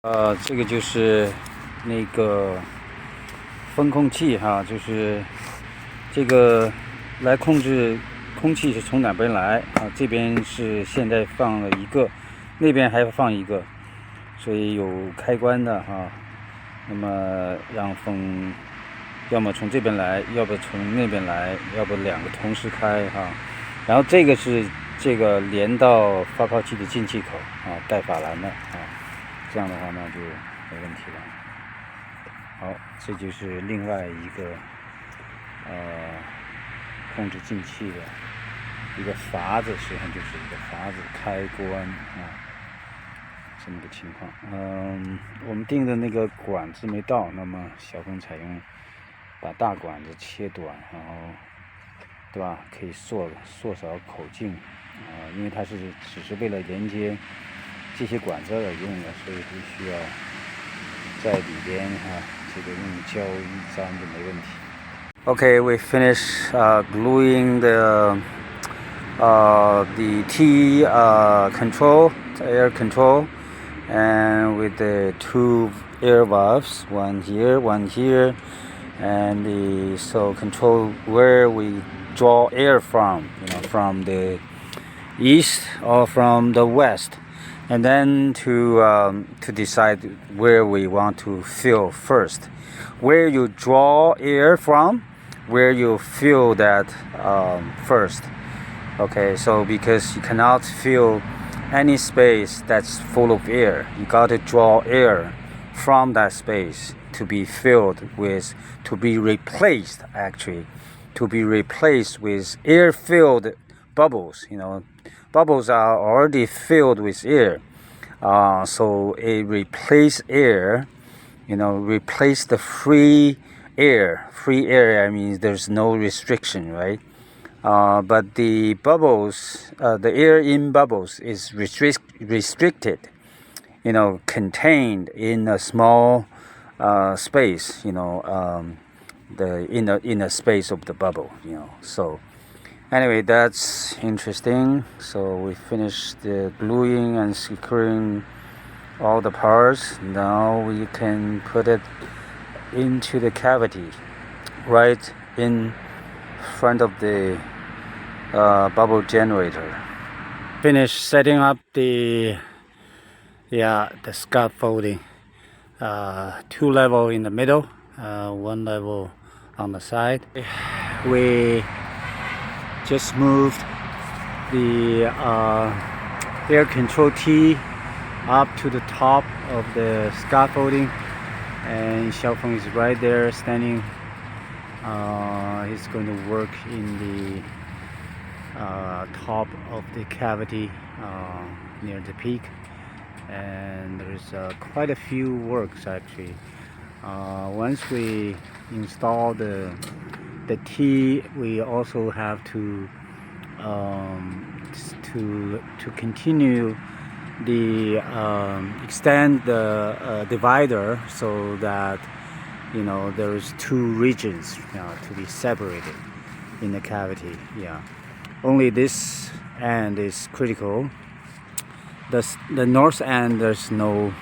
这个就是那个风控器哈，就是这个来控制空气是从哪边来啊？这边是现在放了一个，那边还放一个，所以有开关的哈。那么让风要么从这边来，要不从那边来，要不两个同时开哈。然后这个是这个连到发泡器的进气口啊，带法兰的啊。这样的话那就没问题了。好，这就是另外一个控制进气的一个阀子，实际上就是一个阀子开关啊，这么个情况。我们定的那个管子没到，那么小峰采用把大管子切短，然后对吧，可以缩小口径因为它只是为了连接这些管子而用的，所以不需要在里边这个用胶一粘就没问题。Okay, we finished gluing the T control, the air control, and with the two air valves, one here, and so control where we draw air from, from the east or from the west. And then to decide where we want to fill first, where you draw air from, where you fill that first. Okay, so because you cannot fill any space that's full of air, you got to draw air from that space to be filled with, to be replaced with air-filled bubbles. Bubbles are already filled with air, so it replace air, replace the free air. Free air means there's no restriction, right? But the bubbles, the air in bubbles is restricted, contained in a small space, in the space of the bubble, so. Anyway, that's interesting. So we finished the gluing and securing all the parts. Now we can put it into the cavity right in front of the bubble generator. Finished setting up the scaffolding. 2 level in the middle, 1 level on the side. We just moved the air control T up to the top of the scaffolding, and Xiaofeng is right there standing. He's going to work in the top of the cavity near the peak, and there's quite a few works actually. Once we install the T, we also have to continue the extend the divider so that there's 2 regions to be separated in the cavity. Only this end is critical. The north end, there's no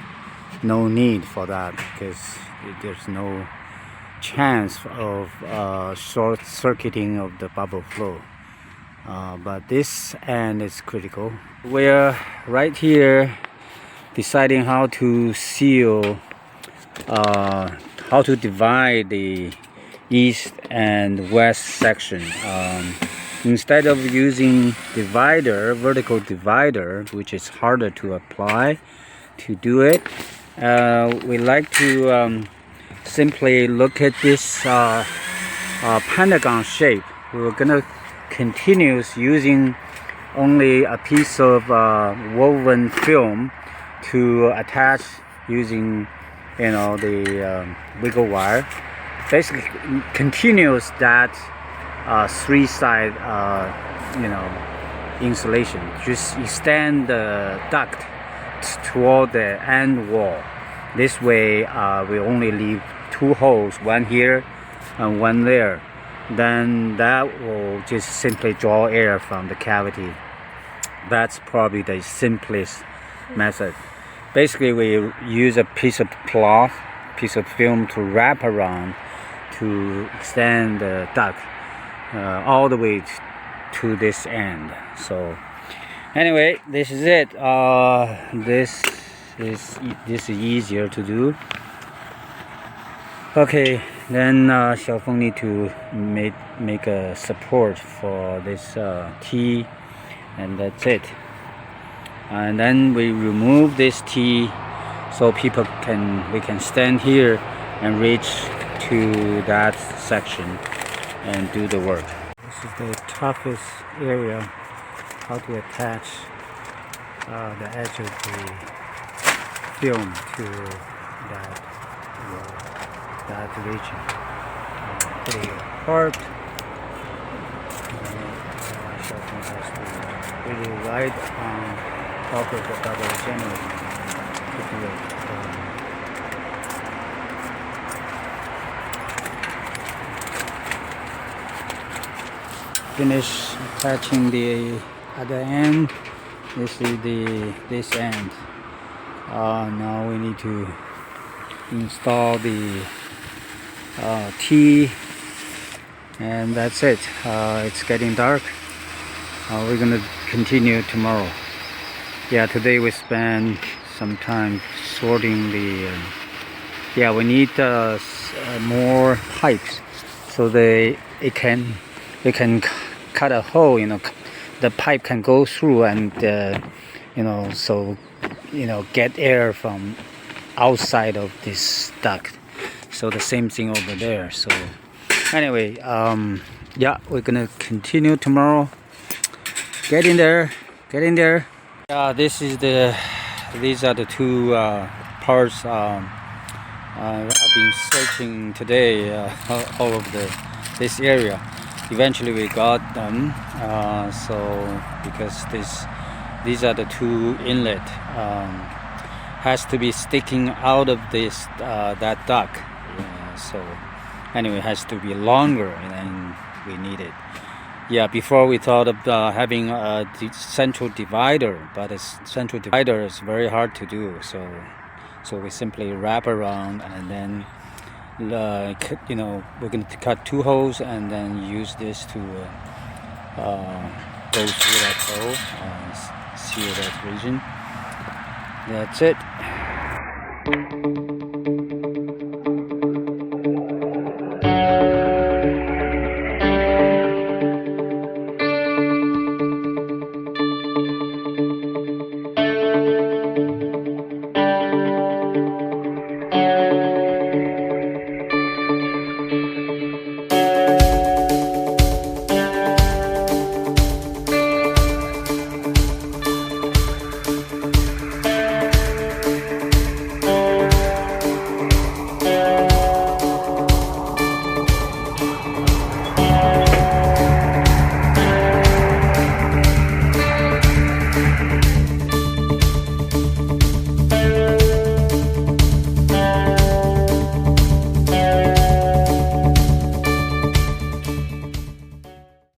need for that because there's no chance of short-circuiting of the bubble flow, but this end is critical. We're right here deciding how to seal, how to divide the east and west section. Instead of using vertical divider, which is harder to apply, to do it, we like to simply look at this pentagon shape. We're gonna continue using only a piece of woven film to attach using the wiggle wire. Basically continues that 3-side insulation. Just extend the duct toward the end wall. This way we only leave 2 holes, one here and one there. Then that will just simply draw air from the cavity. That's probably the simplest method. basically we use a piece of cloth, piece of film to wrap around to extend the duct all the way to this end. So anyway, this is it. This is easier to do. Okay, then Xiaofeng need to make a support for this T, and that's it. And then we remove this T so we can stand here and reach to that section and do the work. This is the toughest area, how to attach the edge of the film to that region. Pretty hard. Xiaofeng has to really ride on top of the BubbleGen to do it. Finish attaching the other end. This is this end. Now we need to install the T, and that's it. It's getting dark. We're gonna continue tomorrow. Yeah, today we spent some time sorting the. We need more pipes so it can cut a hole. The pipe can go through and get air from outside of this duct. So the same thing over there. So anyway, we're gonna continue tomorrow. Getting there. These are the two parts I've been searching today all over this area. Eventually we got them. So because these are the two inlet, has to be sticking out of that duct. So anyway, it has to be longer than we needed. Before we thought of having a central divider, but a central divider is very hard to do. So we simply wrap around, and then we're going to cut two holes and then use this to go through that hole, seal that region. That's it.